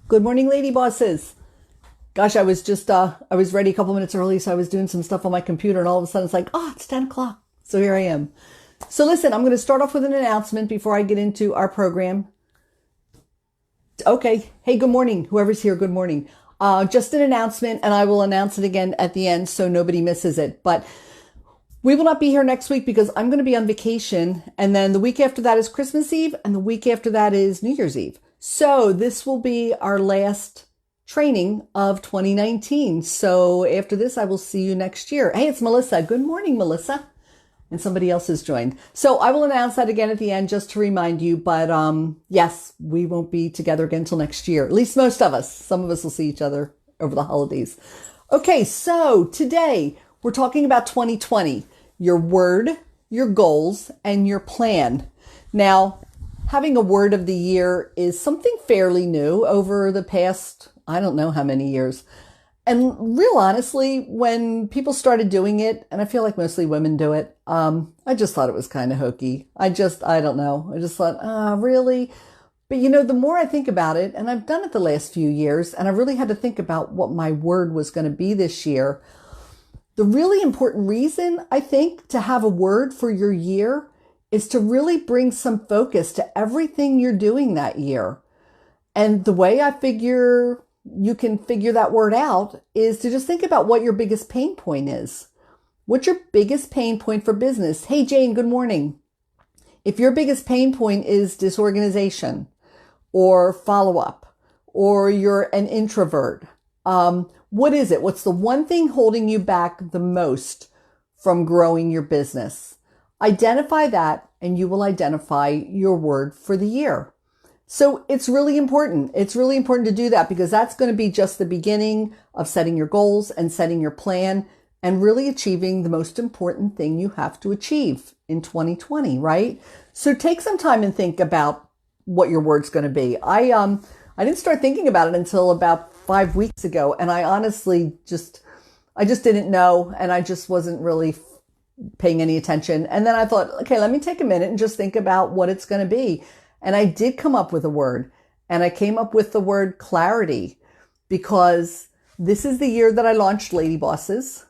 Good morning, lady bosses. Gosh, I was just, I was ready a couple minutes early, so I was doing some stuff on my computer, and all of a sudden it's like, oh, it's 10 o'clock. So here I am. So listen, I'm going to start off with an announcement before I get into our program. Okay. Hey, good morning. Whoever's here, good morning. Just an announcement, and I will announce it again at the end so nobody misses it. But we will not be here next week because I'm going to be on vacation. And then the week after that is Christmas Eve, and the week after that is New Year's Eve. So this will be our last training of 2019. So after this, I will see you next year. Hey, it's Melissa. Good morning, Melissa. And somebody else has joined. So I will announce that again at the end just to remind you. But yes, we won't be together again until next year. At least most of us. Some of us will see each other over the holidays. Okay, so today we're talking about 2020. Your word, your goals, and your plan. Now, having a word of the year is something fairly new over the past, I don't know how many years. And real honestly, when people started doing it, and I feel like mostly women do it, I just thought it was kind of hokey. I don't know. I just thought, really? But you know, the more I think about it, and I've done it the last few years, and I really had to think about what my word was going to be this year. The really important reason, I think, to have a word for your year is to really bring some focus to everything you're doing that year. And the way I figure you can figure that word out is to just think about what your biggest pain point is. What's your biggest pain point for business? Hey, Jane, good morning. If your biggest pain point is disorganization or follow-up, or you're an introvert, what is it? What's the one thing holding you back the most from growing your business? Identify that, and you will identify your word for the year. So it's really important. It's really important to do that because that's going to be just the beginning of setting your goals and setting your plan and really achieving the most important thing you have to achieve in 2020, right? So take some time and think about what your word's going to be. I didn't start thinking about it until about 5 weeks ago, and I honestly just didn't know, and I just wasn't really paying any attention. And then I thought, okay, let me take a minute and just think about what it's going to be. And I did come up with a word, and I came up with the word clarity because this is the year that I launched Lady Bosses.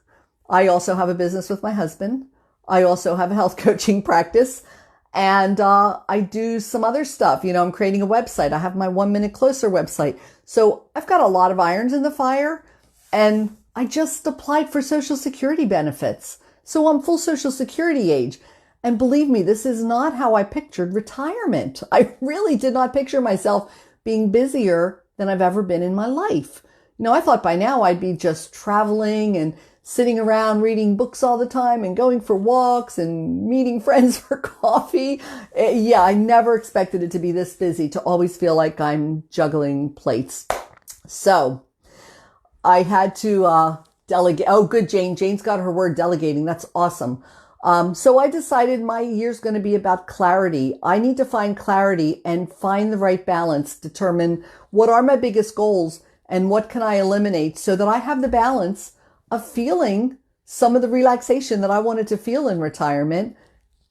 I also have a business with my husband. I also have a health coaching practice, and I do some other stuff. You know, I'm creating a website. I have my 1 Minute Closer website. So I've got a lot of irons in the fire, and I just applied for Social Security benefits. So I'm full Social Security age. And believe me, this is not how I pictured retirement. I really did not picture myself being busier than I've ever been in my life. You know, I thought by now I'd be just traveling and sitting around reading books all the time and going for walks and meeting friends for coffee. Yeah, I never expected it to be this busy, to always feel like I'm juggling plates. So I had to delegate. Oh, good, Jane. Jane's got her word, delegating. That's awesome. So I decided my year's going to be about clarity. I need to find clarity and find the right balance, determine what are my biggest goals and what can I eliminate so that I have the balance of feeling some of the relaxation that I wanted to feel in retirement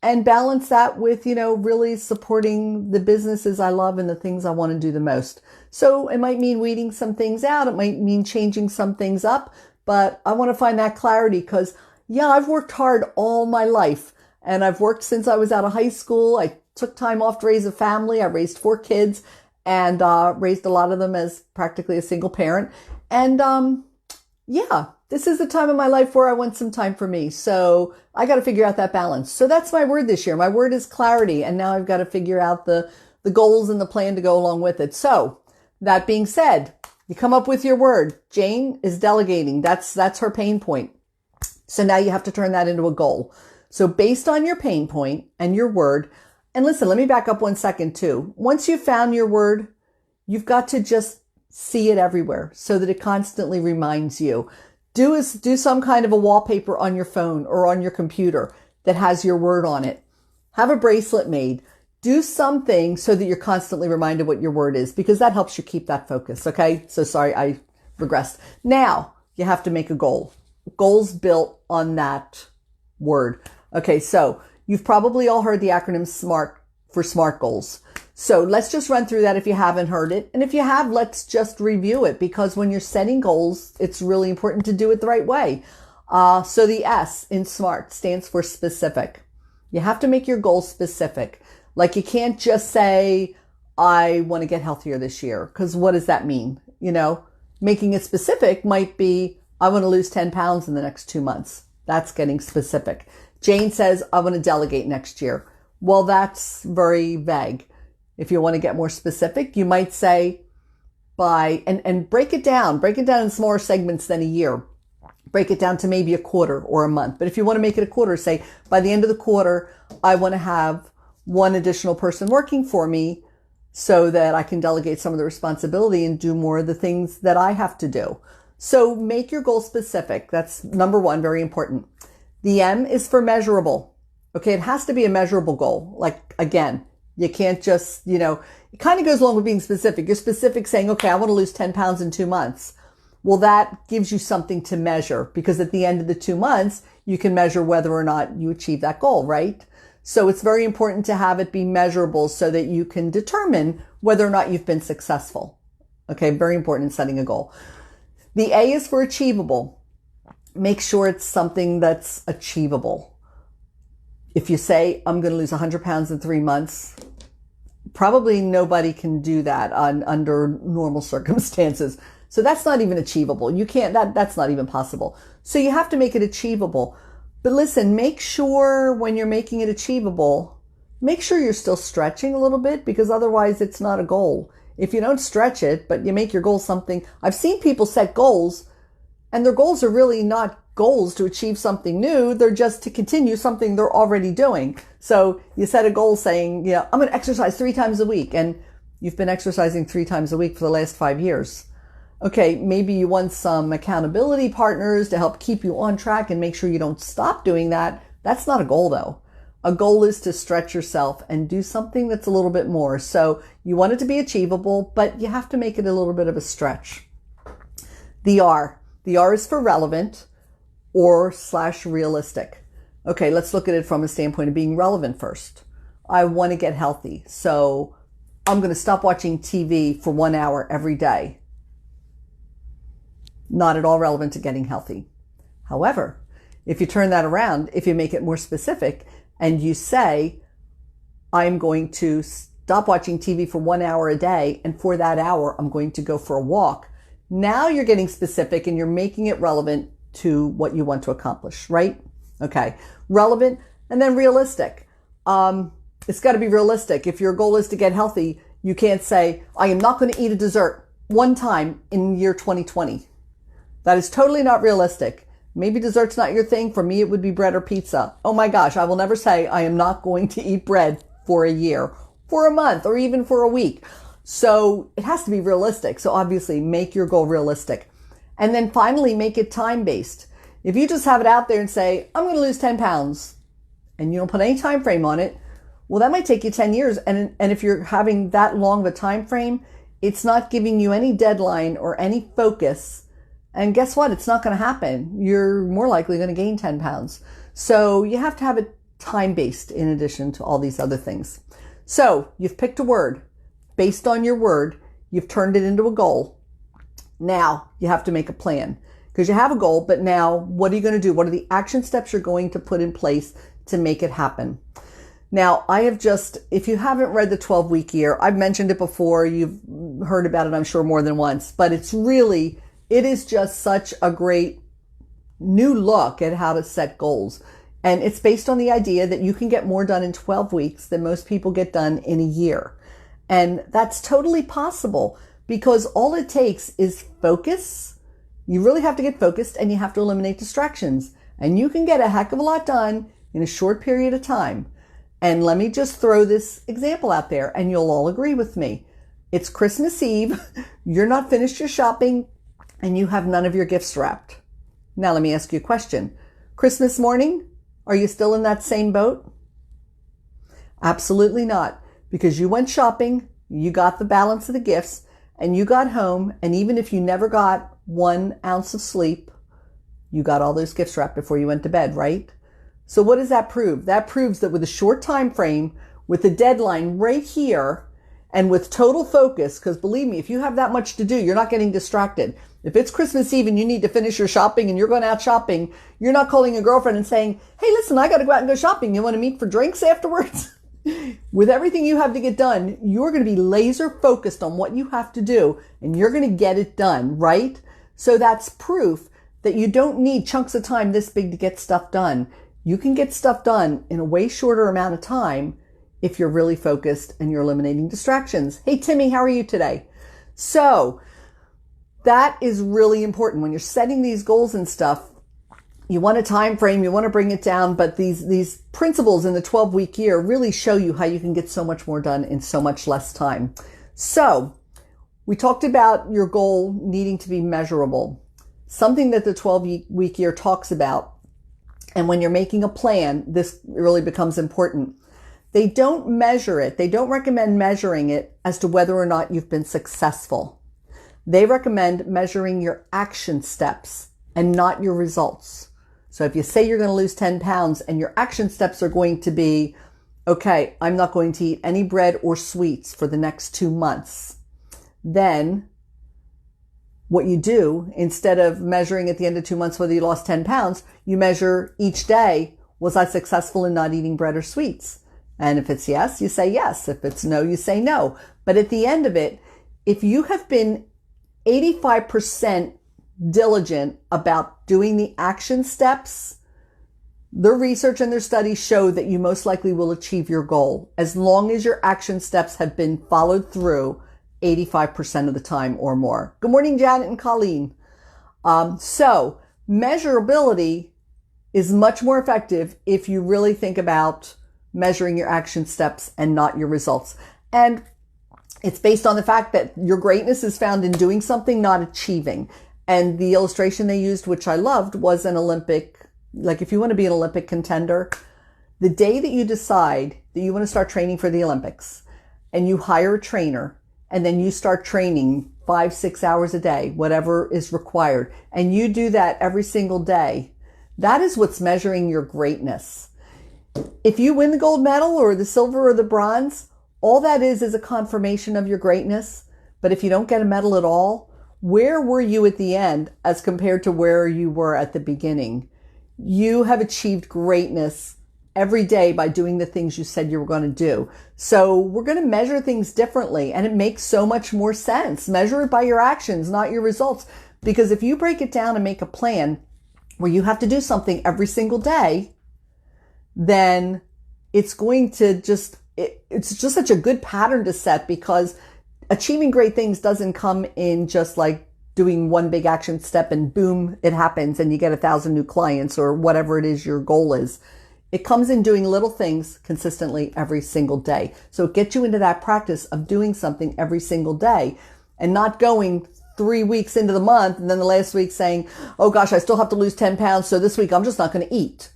and balance that with, you know, really supporting the businesses I love and the things I want to do the most. So it might mean weeding some things out. It might mean changing some things up, but I want to find that clarity because yeah, I've worked hard all my life, and I've worked since I was out of high school. I took time off to raise a family. I raised 4 kids and raised a lot of them as practically a single parent. And yeah, this is the time of my life where I want some time for me. So I got to figure out that balance. So that's my word this year. My word is clarity, and now I've got to figure out the goals and the plan to go along with it. So that being said, you come up with your word. Jane is delegating. That's her pain point. So now you have to turn that into a goal. So based on your pain point and your word, and listen, let me back up 1 second too. Once you've found your word, you've got to just see it everywhere so that it constantly reminds you. Do some kind of a wallpaper on your phone or on your computer that has your word on it. Have a bracelet made. Do something so that you're constantly reminded what your word is because that helps you keep that focus. Okay. So sorry, I regressed. Now you have to make a goal. Goals built on that word. Okay, so you've probably all heard the acronym SMART for SMART goals. So let's just run through that if you haven't heard it. And if you have, let's just review it, because when you're setting goals, it's really important to do it the right way. So the S in SMART stands for specific. You have to make your goals specific. Like, you can't just say, I want to get healthier this year. Because what does that mean? Making it specific might be, I want to lose 10 pounds in the next 2 months. That's getting specific. Jane says, I want to delegate next year. Well, that's very vague. If you want to get more specific, you might say and break it down in smaller segments than a year. Break it down to maybe a quarter or a month. But if you want to make it a quarter, say by the end of the quarter, I want to have one additional person working for me so that I can delegate some of the responsibility and do more of the things that I have to do. So make your goal specific. That's number one, very important. The M is for measurable. Okay, it has to be a measurable goal. Like, again, you can't just, it kind of goes along with being specific. You're specific saying, okay, I want to lose 10 pounds in 2 months. Well, that gives you something to measure, because at the end of the 2 months, you can measure whether or not you achieve that goal, right? So it's very important to have it be measurable so that you can determine whether or not you've been successful. Okay, very important in setting a goal. The A is for achievable. Make sure it's something that's achievable. If you say, I'm going to lose 100 pounds in 3 months, probably nobody can do that under normal circumstances. So that's not even achievable. You can't, that's not even possible. So you have to make it achievable. But listen, make sure when you're making it achievable, make sure you're still stretching a little bit, because otherwise it's not a goal. If you don't stretch it, but you make your goal something, I've seen people set goals and their goals are really not goals to achieve something new. They're just to continue something they're already doing. So you set a goal saying, I'm going to exercise 3 times a week, and you've been exercising 3 times a week for the last 5 years. Okay, maybe you want some accountability partners to help keep you on track and make sure you don't stop doing that. That's not a goal though. A goal is to stretch yourself and do something that's a little bit more. So you want it to be achievable, but you have to make it a little bit of a stretch. The R is for relevant or / realistic. Okay, let's look at it from a standpoint of being relevant first. I want to get healthy, so I'm going to stop watching TV for 1 hour every day. Not at all relevant to getting healthy. However, if you turn that around, if you make it more specific and you say, I'm going to stop watching TV for 1 hour a day, and for that hour, I'm going to go for a walk. Now you're getting specific and you're making it relevant to what you want to accomplish, right? Okay. Relevant and then realistic. It's got to be realistic. If your goal is to get healthy, you can't say, I am not going to eat a dessert one time in year 2020. That is totally not realistic. Maybe dessert's not your thing. For me, it would be bread or pizza. Oh my gosh, I will never say I am not going to eat bread for a year, for a month, or even for a week. So it has to be realistic. So obviously make your goal realistic. And then finally, make it time-based. If you just have it out there and say, I'm going to lose 10 pounds, and you don't put any time frame on it, well, that might take you 10 years. And if you're having that long of a time frame, it's not giving you any deadline or any focus. And guess what? It's not going to happen. You're more likely going to gain 10 pounds. So you have to have it time-based in addition to all these other things. So you've picked a word. Based on your word, you've turned it into a goal. Now you have to make a plan, because you have a goal, but now what are you going to do? What are the action steps you're going to put in place to make it happen? Now, if you haven't read the 12-week year, I've mentioned it before. You've heard about it, I'm sure, more than once, but it is just such a great new look at how to set goals. And it's based on the idea that you can get more done in 12 weeks than most people get done in a year. And that's totally possible, because all it takes is focus. You really have to get focused, and you have to eliminate distractions. And you can get a heck of a lot done in a short period of time. And let me just throw this example out there, and you'll all agree with me. It's Christmas Eve. You're not finished your shopping, and you have none of your gifts wrapped. Now let me ask you a question. Christmas morning, are you still in that same boat? Absolutely not, because you went shopping, you got the balance of the gifts, and you got home, and even if you never got 1 ounce of sleep, you got all those gifts wrapped before you went to bed, right? So what does that prove? That proves that with a short time frame, with a deadline right here, and with total focus, because believe me, if you have that much to do, you're not getting distracted. If it's Christmas Eve and you need to finish your shopping and you're going out shopping, you're not calling a girlfriend and saying, hey, listen, I got to go out and go shopping. You want to meet for drinks afterwards? With everything you have to get done, you're going to be laser focused on what you have to do and you're going to get it done, right? So that's proof that you don't need chunks of time this big to get stuff done. You can get stuff done in a way shorter amount of time if you're really focused and you're eliminating distractions. Hey, Timmy, how are you today? So that is really important. When you're setting these goals and stuff, you want a time frame, you want to bring it down, but these principles in the 12-week year really show you how you can get so much more done in so much less time. So we talked about your goal needing to be measurable, something that the 12-week year talks about. And when you're making a plan, this really becomes important. They don't measure it. They don't recommend measuring it as to whether or not you've been successful. They recommend measuring your action steps and not your results. So if you say you're going to lose 10 pounds and your action steps are going to be, okay, I'm not going to eat any bread or sweets for the next 2 months, then what you do, instead of measuring at the end of 2 months whether you lost 10 pounds, you measure each day, was I successful in not eating bread or sweets? And if it's yes, you say yes. If it's no, you say no. But at the end of it, if you have been 85% diligent about doing the action steps, their research and their studies show that you most likely will achieve your goal as long as your action steps have been followed through 85% of the time or more. Good morning, Janet and Colleen. So measurability is much more effective if you really think about measuring your action steps and not your results. And it's based on the fact that your greatness is found in doing something, not achieving. And the illustration they used, which I loved, was an Olympic, like if you want to be an Olympic contender, the day that you decide that you want to start training for the Olympics and you hire a trainer and then you start training 5-6 hours a day, whatever is required, and you do that every single day, that is what's measuring your greatness. If you win the gold medal or the silver or the bronze, all that is a confirmation of your greatness. But if you don't get a medal at all, where were you at the end as compared to where you were at the beginning? You have achieved greatness every day by doing the things you said you were going to do. So we're going to measure things differently, and it makes so much more sense. Measure it by your actions, not your results. Because if you break it down and make a plan where you have to do something every single day, then it's going to it's just such a good pattern to set, because achieving great things doesn't come in just like doing one big action step and boom, it happens and you get 1,000 new clients or whatever it is your goal is. It comes in doing little things consistently every single day. So it gets you into that practice of doing something every single day and not going 3 weeks into the month and then the last week saying, oh gosh, I still have to lose 10 pounds. So this week I'm just not going to eat.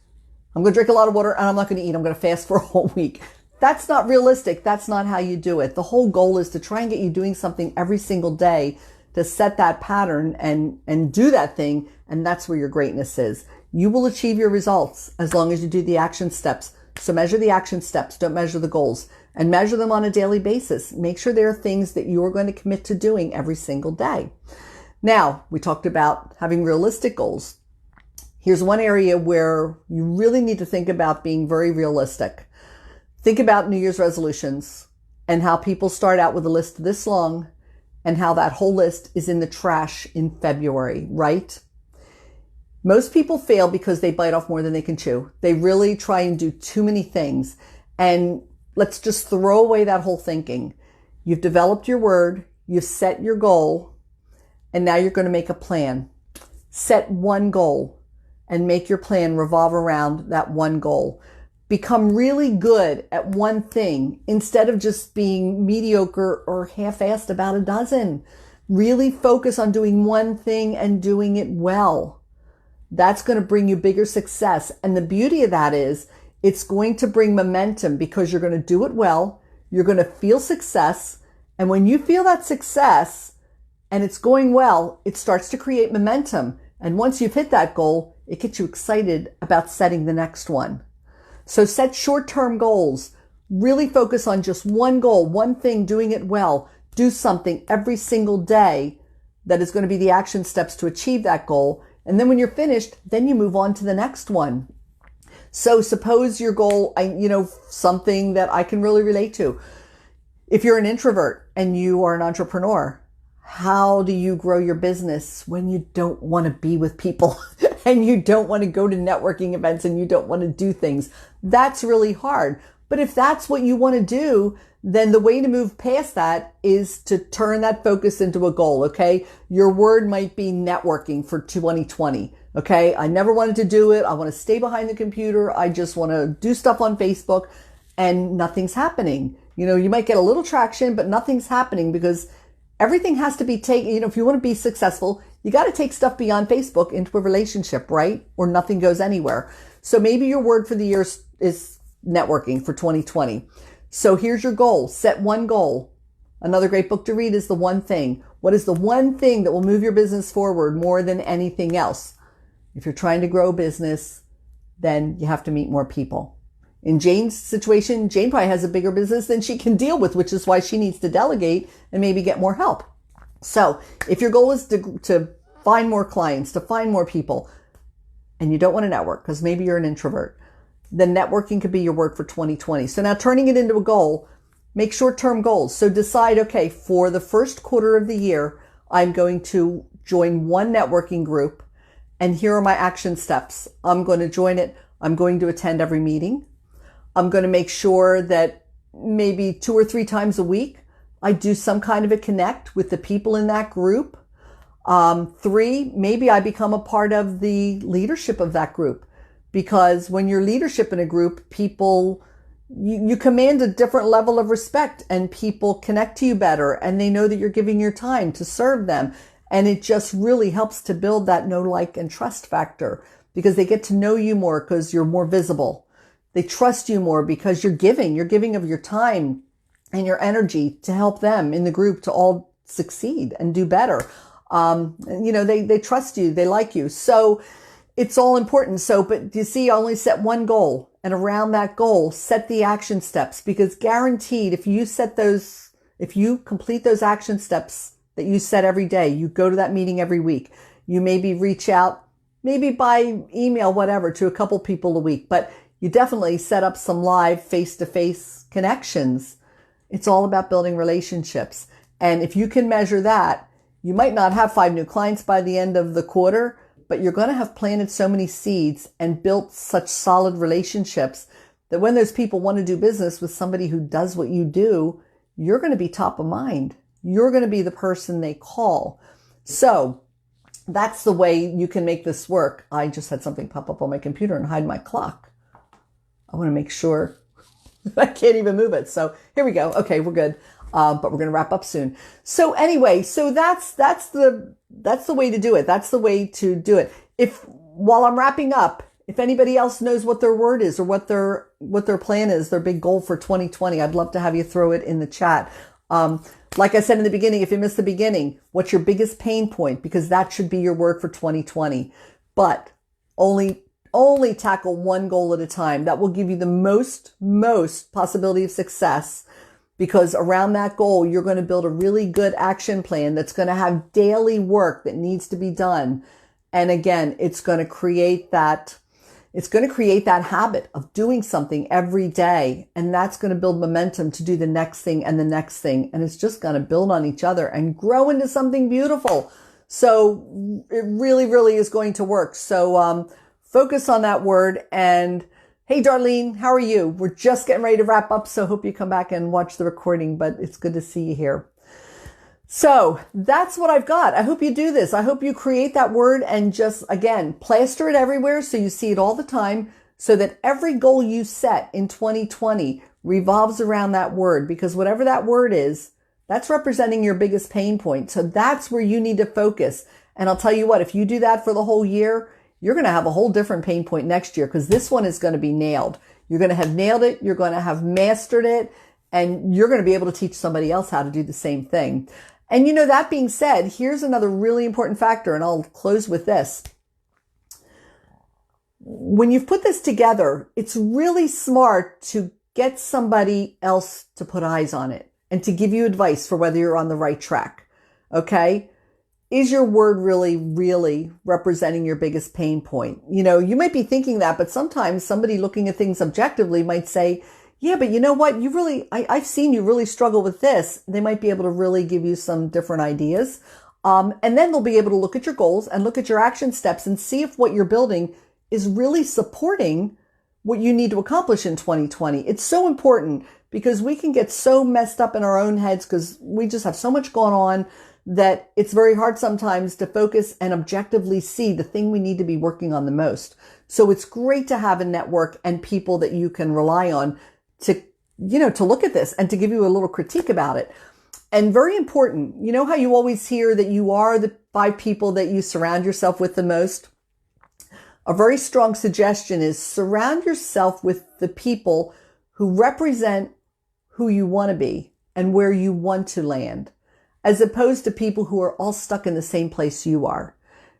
I'm going to drink a lot of water and I'm not going to eat. I'm going to fast for a whole week. That's not realistic. That's not how you do it. The whole goal is to try and get you doing something every single day to set that pattern and do that thing. And that's where your greatness is. You will achieve your results as long as you do the action steps. So measure the action steps. Don't measure the goals, and measure them on a daily basis. Make sure there are things that you are going to commit to doing every single day. Now, we talked about having realistic goals. Here's one area where you really need to think about being very realistic. Think about New Year's resolutions and how people start out with a list this long and how that whole list is in the trash in February, right? Most people fail because they bite off more than they can chew. They really try and do too many things. And let's just throw away that whole thinking. You've developed your word, you've set your goal, and now you're going to make a plan. Set one goal and make your plan revolve around that one goal. Become really good at one thing instead of just being mediocre or half-assed about a dozen. Really focus on doing one thing and doing it well. That's going to bring you bigger success. And the beauty of that is it's going to bring momentum because you're going to do it well. You're going to feel success. And when you feel that success and it's going well, it starts to create momentum. And once you've hit that goal, it gets you excited about setting the next one. So set short-term goals. Really focus on just one goal, one thing, doing it well. Do something every single day that is going to be the action steps to achieve that goal. And then when you're finished, then you move on to the next one. So suppose your goal, something that I can really relate to. If you're an introvert and you are an entrepreneur, how do you grow your business when you don't want to be with people and you don't want to go to networking events and you don't want to do things? That's really hard. But if that's what you want to do, then the way to move past that is to turn that focus into a goal, okay? Your word might be networking for 2020, okay? I never wanted to do it. I want to stay behind the computer. I just want to do stuff on Facebook and nothing's happening. You might get a little traction, but nothing's happening because everything has to be taken. If you want to be successful, you got to take stuff beyond Facebook into a relationship, right? Or nothing goes anywhere. So maybe your word for the year is networking for 2020. So here's your goal. Set one goal. Another great book to read is The One Thing. What is the one thing that will move your business forward more than anything else? If you're trying to grow business, then you have to meet more people. In Jane's situation, Jane probably has a bigger business than she can deal with, which is why she needs to delegate and maybe get more help. So if your goal is to find more clients, to find more people, and you don't want to network because maybe you're an introvert, then networking could be your word for 2020. So now turning it into a goal, make short-term goals. So decide, okay, for the first quarter of the year, I'm going to join one networking group, and here are my action steps. I'm going to join it. I'm going to attend every meeting. I'm going to make sure that maybe 2 or 3 times a week, I do some kind of a connect with the people in that group. 3, maybe I become a part of the leadership of that group, because when you're leadership in a group, people, you command a different level of respect and people connect to you better and they know that you're giving your time to serve them. And it just really helps to build that know, like, and trust factor because they get to know you more because you're more visible. They trust you more because you're giving of your time and your energy to help them in the group to all succeed and do better. They trust you. They like you. So it's all important. So, but you see, I only set one goal, and around that goal, set the action steps, because guaranteed, if you complete those action steps that you set every day, you go to that meeting every week, you maybe reach out, maybe by email, whatever, to a couple people a week, but you definitely set up some live face-to-face connections. It's all about building relationships. And if you can measure that, you might not have 5 new clients by the end of the quarter, but you're going to have planted so many seeds and built such solid relationships that when those people want to do business with somebody who does what you do, you're going to be top of mind. You're going to be the person they call. So that's the way you can make this work. I just had something pop up on my computer and hide my clock. I want to make sure I can't even move it. So here we go. Okay, we're good. But we're going to wrap up soon. So anyway, so that's the way to do it. That's the way to do it. While I'm wrapping up, if anybody else knows what their word is or what their plan is, their big goal for 2020, I'd love to have you throw it in the chat. Like I said in the beginning, if you missed the beginning, what's your biggest pain point? Because that should be your word for 2020. But only tackle one goal at a time. That will give you the most possibility of success, because around that goal, you're going to build a really good action plan that's going to have daily work that needs to be done. And again, it's going to create that habit of doing something every day. And that's going to build momentum to do the next thing and the next thing. And it's just going to build on each other and grow into something beautiful. So it really, really is going to work. So, focus on that word. And hey, Darlene, how are you? We're just getting ready to wrap up, so hope you come back and watch the recording, but it's good to see you here. So that's what I've got. I hope you do this. I hope you create that word and just, again, plaster it everywhere so you see it all the time, so that every goal you set in 2020 revolves around that word, because whatever that word is, that's representing your biggest pain point. So that's where you need to focus. And I'll tell you what, if you do that for the whole year, you're going to have a whole different pain point next year, because this one is going to be nailed. You're going to have nailed it. You're going to have mastered it, and you're going to be able to teach somebody else how to do the same thing. And that being said, here's another really important factor, and I'll close with this. When you've put this together, it's really smart to get somebody else to put eyes on it and to give you advice for whether you're on the right track. Okay? Is your word really, really representing your biggest pain point? You know, you might be thinking that, but sometimes somebody looking at things objectively might say, yeah, but you know what? I've seen you really struggle with this. They might be able to really give you some different ideas. And then they'll be able to look at your goals and look at your action steps and see if what you're building is really supporting what you need to accomplish in 2020. It's so important because we can get so messed up in our own heads because we just have so much going on that it's very hard sometimes to focus and objectively see the thing we need to be working on the most. So it's great to have a network and people that you can rely on to, to look at this and to give you a little critique about it. And very important, you know how you always hear that you are the 5 people that you surround yourself with the most? A very strong suggestion is surround yourself with the people who represent who you want to be and where you want to land, as opposed to people who are all stuck in the same place you are.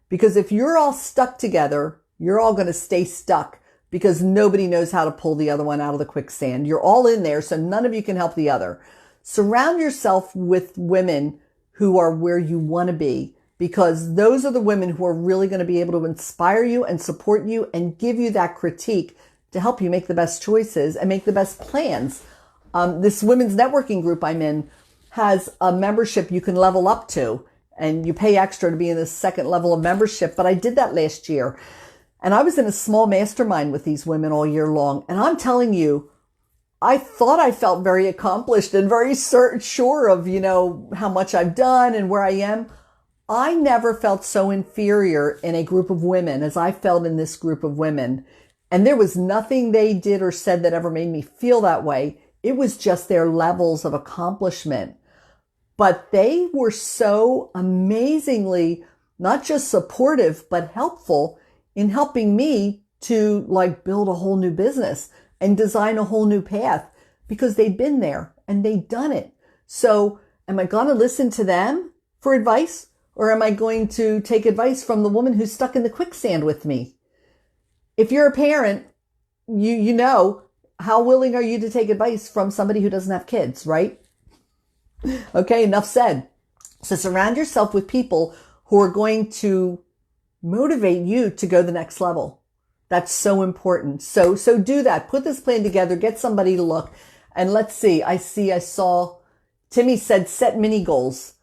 Because if you're all stuck together, you're all going to stay stuck because nobody knows how to pull the other one out of the quicksand. You're all in there, so none of you can help the other. Surround yourself with women who are where you want to be, because those are the women who are really going to be able to inspire you and support you and give you that critique to help you make the best choices and make the best plans. This women's networking group I'm in has a membership you can level up to, and you pay extra to be in the second level of membership. But I did that last year, and I was in a small mastermind with these women all year long. And I'm telling you, I thought I felt very accomplished and very sure of, how much I've done and where I am. I never felt so inferior in a group of women as I felt in this group of women. And there was nothing they did or said that ever made me feel that way. It was just their levels of accomplishment. But they were so amazingly not just supportive, but helpful in helping me to build a whole new business and design a whole new path because they'd been there and they'd done it. So am I going to listen to them for advice, or am I going to take advice from the woman who's stuck in the quicksand with me? If you're a parent, you know, how willing are you to take advice from somebody who doesn't have kids, right? Okay, enough said. So surround yourself with people who are going to motivate you to go the next level. That's so important. So do that. Put this plan together. Get somebody to look. And let's see. I saw Timmy said set mini goals.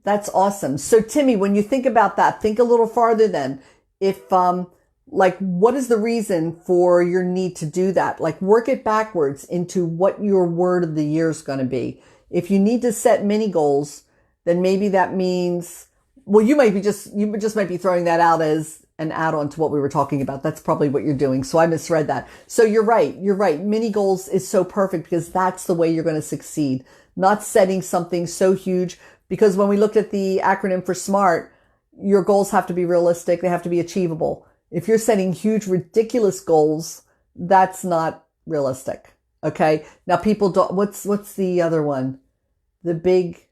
That's awesome. So Timmy, when you think about that, think a little farther then. If, what is the reason for your need to do that? Work it backwards into what your word of the year is going to be. If you need to set mini goals, then maybe that means, well, you just might be throwing that out as an add-on to what we were talking about. That's probably what you're doing. So I misread that. So you're right. Mini goals is so perfect because that's the way you're going to succeed. Not setting something so huge, because when we looked at the acronym for SMART, your goals have to be realistic. They have to be achievable. If you're setting huge, ridiculous goals, that's not realistic. Okay. Now people don't, what's the other one? The big